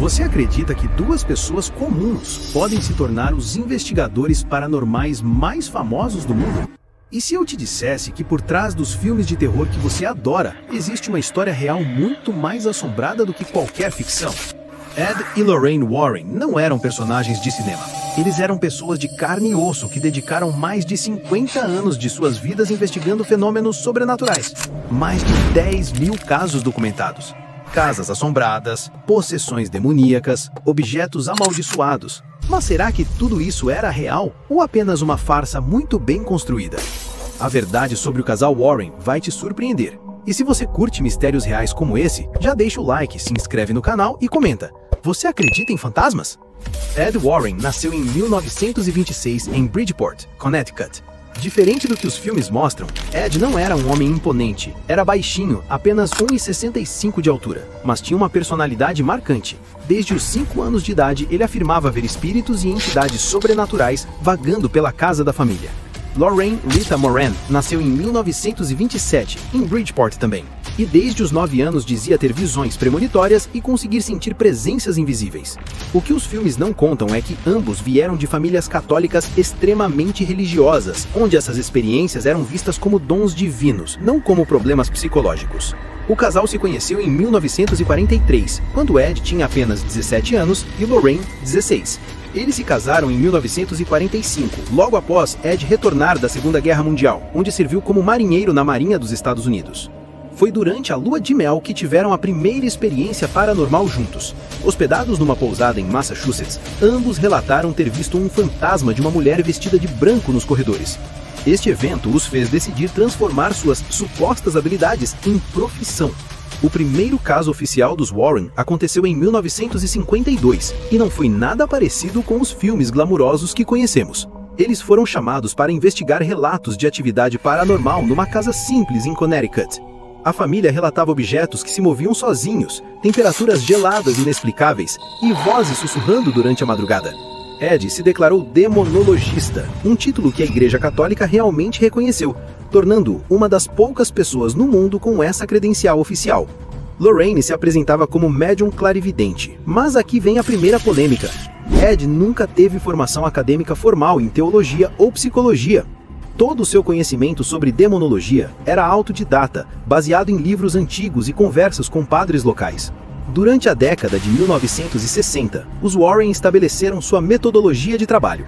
Você acredita que duas pessoas comuns podem se tornar os investigadores paranormais mais famosos do mundo? E se eu te dissesse que por trás dos filmes de terror que você adora, existe uma história real muito mais assombrada do que qualquer ficção? Ed e Lorraine Warren não eram personagens de cinema. Eles eram pessoas de carne e osso que dedicaram mais de 50 anos de suas vidas investigando fenômenos sobrenaturais. Mais de 10 mil casos documentados. Casas assombradas, possessões demoníacas, objetos amaldiçoados. Mas será que tudo isso era real ou apenas uma farsa muito bem construída? A verdade sobre o casal Warren vai te surpreender. E se você curte mistérios reais como esse, já deixa o like, se inscreve no canal e comenta. Você acredita em fantasmas? Ed Warren nasceu em 1926 em Bridgeport, Connecticut. Diferente do que os filmes mostram, Ed não era um homem imponente. Era baixinho, apenas 1,65 de altura, mas tinha uma personalidade marcante. Desde os 5 anos de idade, ele afirmava ver espíritos e entidades sobrenaturais vagando pela casa da família. Lorraine Rita Moran nasceu em 1927, em Bridgeport também. E desde os 9 anos dizia ter visões premonitórias e conseguir sentir presenças invisíveis. O que os filmes não contam é que ambos vieram de famílias católicas extremamente religiosas, onde essas experiências eram vistas como dons divinos, não como problemas psicológicos. O casal se conheceu em 1943, quando Ed tinha apenas 17 anos e Lorraine 16. Eles se casaram em 1945, logo após Ed retornar da Segunda Guerra Mundial, onde serviu como marinheiro na Marinha dos Estados Unidos. Foi durante a lua de mel que tiveram a primeira experiência paranormal juntos. Hospedados numa pousada em Massachusetts, ambos relataram ter visto um fantasma de uma mulher vestida de branco nos corredores. Este evento os fez decidir transformar suas supostas habilidades em profissão. O primeiro caso oficial dos Warren aconteceu em 1952 e não foi nada parecido com os filmes glamurosos que conhecemos. Eles foram chamados para investigar relatos de atividade paranormal numa casa simples em Connecticut. A família relatava objetos que se moviam sozinhos, temperaturas geladas inexplicáveis e vozes sussurrando durante a madrugada. Ed se declarou demonologista, um título que a Igreja Católica realmente reconheceu, tornando-o uma das poucas pessoas no mundo com essa credencial oficial. Lorraine se apresentava como médium clarividente, mas aqui vem a primeira polêmica. Ed nunca teve formação acadêmica formal em teologia ou psicologia. Todo o seu conhecimento sobre demonologia era autodidata, baseado em livros antigos e conversas com padres locais. Durante a década de 1960, os Warren estabeleceram sua metodologia de trabalho.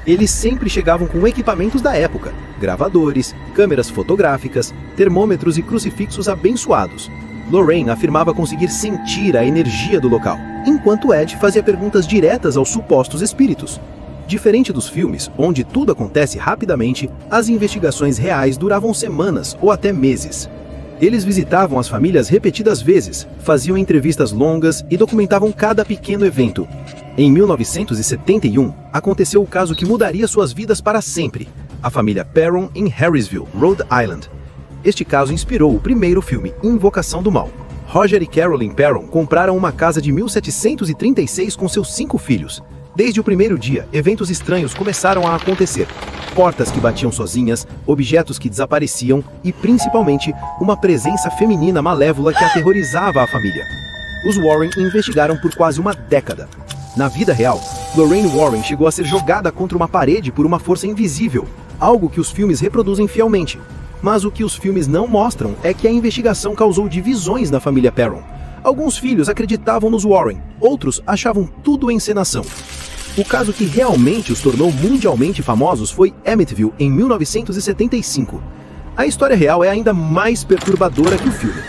Eles sempre chegavam com equipamentos da época, gravadores, câmeras fotográficas, termômetros e crucifixos abençoados. Lorraine afirmava conseguir sentir a energia do local, enquanto Ed fazia perguntas diretas aos supostos espíritos. Diferente dos filmes, onde tudo acontece rapidamente, as investigações reais duravam semanas ou até meses. Eles visitavam as famílias repetidas vezes, faziam entrevistas longas e documentavam cada pequeno evento. Em 1971, aconteceu o caso que mudaria suas vidas para sempre: a família Perron em Harrisville, Rhode Island. Este caso inspirou o primeiro filme, Invocação do Mal. Roger e Carolyn Perron compraram uma casa de 1736 com seus 5 filhos. Desde o primeiro dia, eventos estranhos começaram a acontecer. Portas que batiam sozinhas, objetos que desapareciam e, principalmente, uma presença feminina malévola que aterrorizava a família. Os Warren investigaram por quase uma década. Na vida real, Lorraine Warren chegou a ser jogada contra uma parede por uma força invisível, algo que os filmes reproduzem fielmente. Mas o que os filmes não mostram é que a investigação causou divisões na família Perron. Alguns filhos acreditavam nos Warren, outros achavam tudo encenação. O caso que realmente os tornou mundialmente famosos foi Amityville, em 1975. A história real é ainda mais perturbadora que o filme.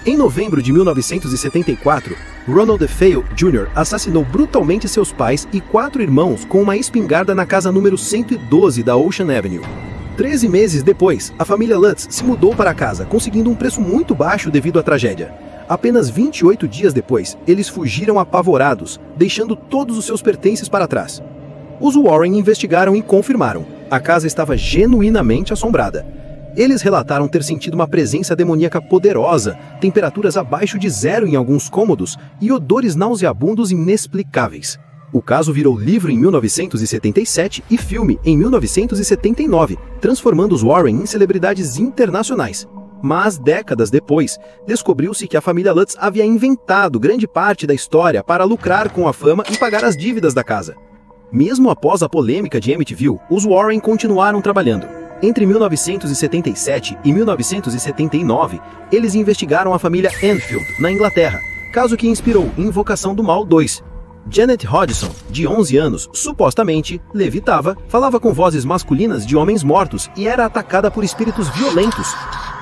Em novembro de 1974, Ronald DeFeo Jr. assassinou brutalmente seus pais e 4 irmãos com uma espingarda na casa número 112 da Ocean Avenue. 13 meses depois, a família Lutz se mudou para a casa, conseguindo um preço muito baixo devido à tragédia. Apenas 28 dias depois, eles fugiram apavorados, deixando todos os seus pertences para trás. Os Warren investigaram e confirmaram: a casa estava genuinamente assombrada. Eles relataram ter sentido uma presença demoníaca poderosa, temperaturas abaixo de 0 em alguns cômodos e odores nauseabundos inexplicáveis. O caso virou livro em 1977 e filme em 1979, transformando os Warren em celebridades internacionais. Mas, décadas depois, descobriu-se que a família Lutz havia inventado grande parte da história para lucrar com a fama e pagar as dívidas da casa. Mesmo após a polêmica de Amityville, os Warren continuaram trabalhando. Entre 1977 e 1979, eles investigaram a família Enfield, na Inglaterra, caso que inspirou Invocação do Mal 2. Janet Hodgson, de 11 anos, supostamente levitava, falava com vozes masculinas de homens mortos e era atacada por espíritos violentos.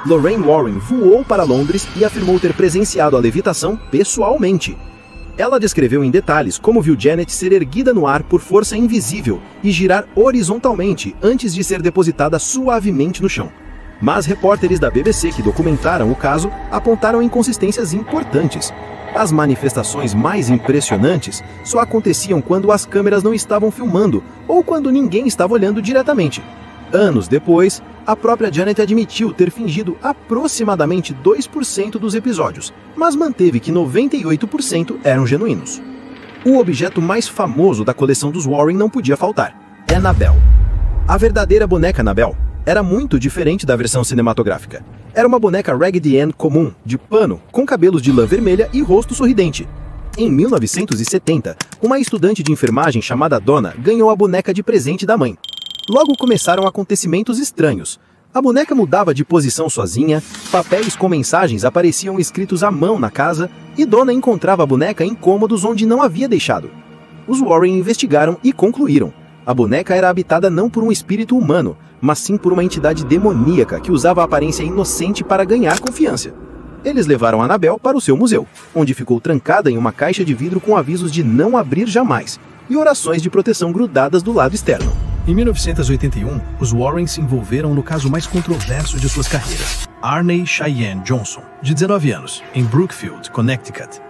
Lorraine Warren voou para Londres e afirmou ter presenciado a levitação pessoalmente. Ela descreveu em detalhes como viu Janet ser erguida no ar por força invisível e girar horizontalmente antes de ser depositada suavemente no chão. Mas repórteres da BBC que documentaram o caso apontaram inconsistências importantes. As manifestações mais impressionantes só aconteciam quando as câmeras não estavam filmando ou quando ninguém estava olhando diretamente. Anos depois, a própria Janet admitiu ter fingido aproximadamente 2% dos episódios, mas manteve que 98% eram genuínos. O objeto mais famoso da coleção dos Warren não podia faltar: Annabelle. A verdadeira boneca Annabelle era muito diferente da versão cinematográfica. Era uma boneca Raggedy Ann comum, de pano, com cabelos de lã vermelha e rosto sorridente. Em 1970, uma estudante de enfermagem chamada Donna ganhou a boneca de presente da mãe. Logo começaram acontecimentos estranhos. A boneca mudava de posição sozinha, papéis com mensagens apareciam escritos à mão na casa e Donna encontrava a boneca em cômodos onde não havia deixado. Os Warren investigaram e concluíram: a boneca era habitada não por um espírito humano, mas sim por uma entidade demoníaca que usava a aparência inocente para ganhar confiança. Eles levaram Annabelle para o seu museu, onde ficou trancada em uma caixa de vidro com avisos de não abrir jamais e orações de proteção grudadas do lado externo. Em 1981, os Warren se envolveram no caso mais controverso de suas carreiras: Arne Cheyenne Johnson, de 19 anos, em Brookfield, Connecticut.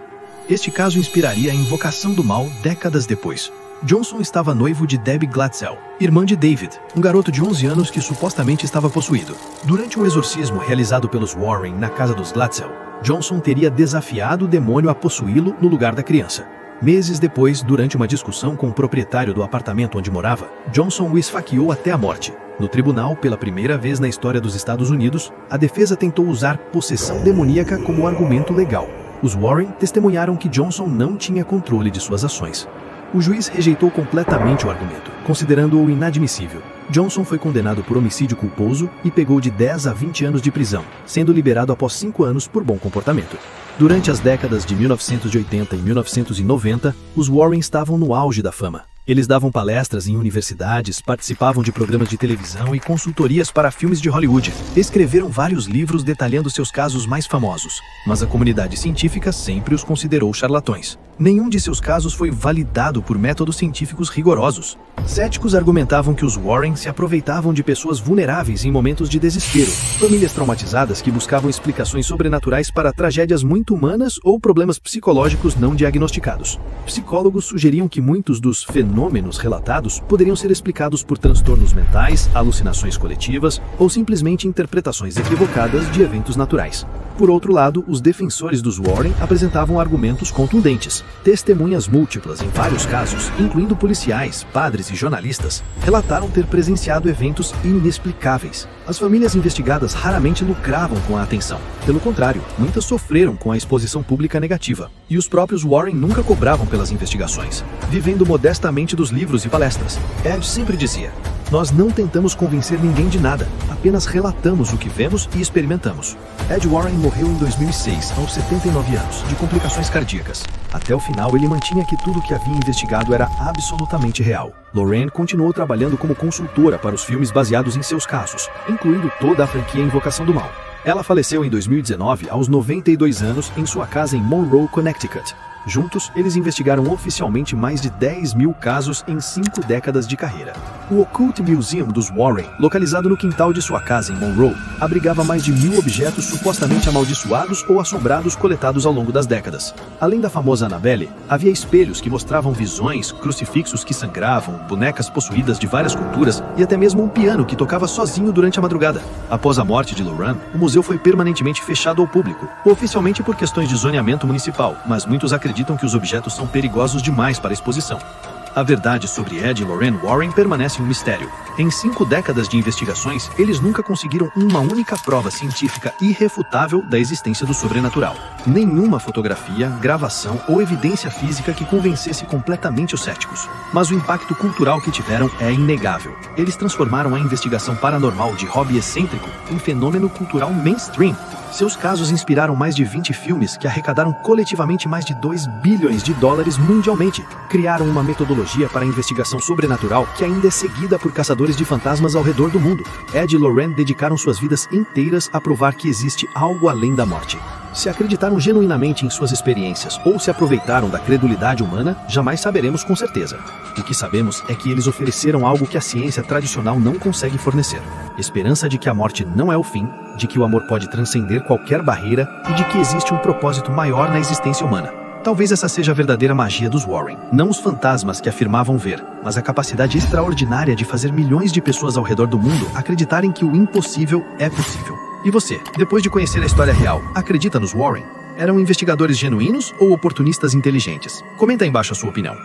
Este caso inspiraria a Invocação do Mal décadas depois. Johnson estava noivo de Debbie Glatzel, irmã de David, um garoto de 11 anos que supostamente estava possuído. Durante um exorcismo realizado pelos Warren na casa dos Glatzel, Johnson teria desafiado o demônio a possuí-lo no lugar da criança. Meses depois, durante uma discussão com o proprietário do apartamento onde morava, Johnson o esfaqueou até a morte. No tribunal, pela primeira vez na história dos Estados Unidos, a defesa tentou usar possessão demoníaca como argumento legal. Os Warren testemunharam que Johnson não tinha controle de suas ações. O juiz rejeitou completamente o argumento, considerando-o inadmissível. Johnson foi condenado por homicídio culposo e pegou de 10 a 20 anos de prisão, sendo liberado após 5 anos por bom comportamento. Durante as décadas de 1980 e 1990, os Warren estavam no auge da fama. Eles davam palestras em universidades, participavam de programas de televisão e consultorias para filmes de Hollywood. Escreveram vários livros detalhando seus casos mais famosos, mas a comunidade científica sempre os considerou charlatões. Nenhum de seus casos foi validado por métodos científicos rigorosos. Céticos argumentavam que os Warren se aproveitavam de pessoas vulneráveis em momentos de desespero, famílias traumatizadas que buscavam explicações sobrenaturais para tragédias muito humanas ou problemas psicológicos não diagnosticados. Psicólogos sugeriam que muitos dos fenômenos relatados poderiam ser explicados por transtornos mentais, alucinações coletivas ou simplesmente interpretações equivocadas de eventos naturais. Por outro lado, os defensores dos Warren apresentavam argumentos contundentes. Testemunhas múltiplas em vários casos, incluindo policiais, padres e jornalistas, relataram ter presenciado eventos inexplicáveis. As famílias investigadas raramente lucravam com a atenção. Pelo contrário, muitas sofreram com a exposição pública negativa. E os próprios Warren nunca cobravam pelas investigações, vivendo modestamente dos livros e palestras. Ed sempre dizia: nós não tentamos convencer ninguém de nada, apenas relatamos o que vemos e experimentamos. Ed Warren morreu em 2006, aos 79 anos, de complicações cardíacas. Até o final, ele mantinha que tudo o que havia investigado era absolutamente real. Lorraine continuou trabalhando como consultora para os filmes baseados em seus casos, incluindo toda a franquia Invocação do Mal. Ela faleceu em 2019, aos 92 anos, em sua casa em Monroe, Connecticut. Juntos, eles investigaram oficialmente mais de 10 mil casos em 5 décadas de carreira. O Occult Museum dos Warren, localizado no quintal de sua casa em Monroe, abrigava mais de 1000 objetos supostamente amaldiçoados ou assombrados coletados ao longo das décadas. Além da famosa Annabelle, havia espelhos que mostravam visões, crucifixos que sangravam, bonecas possuídas de várias culturas e até mesmo um piano que tocava sozinho durante a madrugada. Após a morte de Lorraine, o museu foi permanentemente fechado ao público, oficialmente por questões de zoneamento municipal, mas muitos acreditam que os objetos são perigosos demais para a exposição. A verdade sobre Ed e Lorraine Warren permanece um mistério. Em 5 décadas de investigações, eles nunca conseguiram uma única prova científica irrefutável da existência do sobrenatural. Nenhuma fotografia, gravação ou evidência física que convencesse completamente os céticos. Mas o impacto cultural que tiveram é inegável. Eles transformaram a investigação paranormal de hobby excêntrico em fenômeno cultural mainstream. Seus casos inspiraram mais de 20 filmes que arrecadaram coletivamente mais de 2 bilhões de dólares mundialmente. Criaram uma metodologia para a investigação sobrenatural que ainda é seguida por caçadores de fantasmas ao redor do mundo. Ed e Lorraine dedicaram suas vidas inteiras a provar que existe algo além da morte. Se acreditaram genuinamente em suas experiências ou se aproveitaram da credulidade humana, jamais saberemos com certeza. O que sabemos é que eles ofereceram algo que a ciência tradicional não consegue fornecer: esperança de que a morte não é o fim, de que o amor pode transcender qualquer barreira e de que existe um propósito maior na existência humana. Talvez essa seja a verdadeira magia dos Warren. Não os fantasmas que afirmavam ver, mas a capacidade extraordinária de fazer milhões de pessoas ao redor do mundo acreditarem que o impossível é possível. E você, depois de conhecer a história real, acredita nos Warren? Eram investigadores genuínos ou oportunistas inteligentes? Comenta aí embaixo a sua opinião.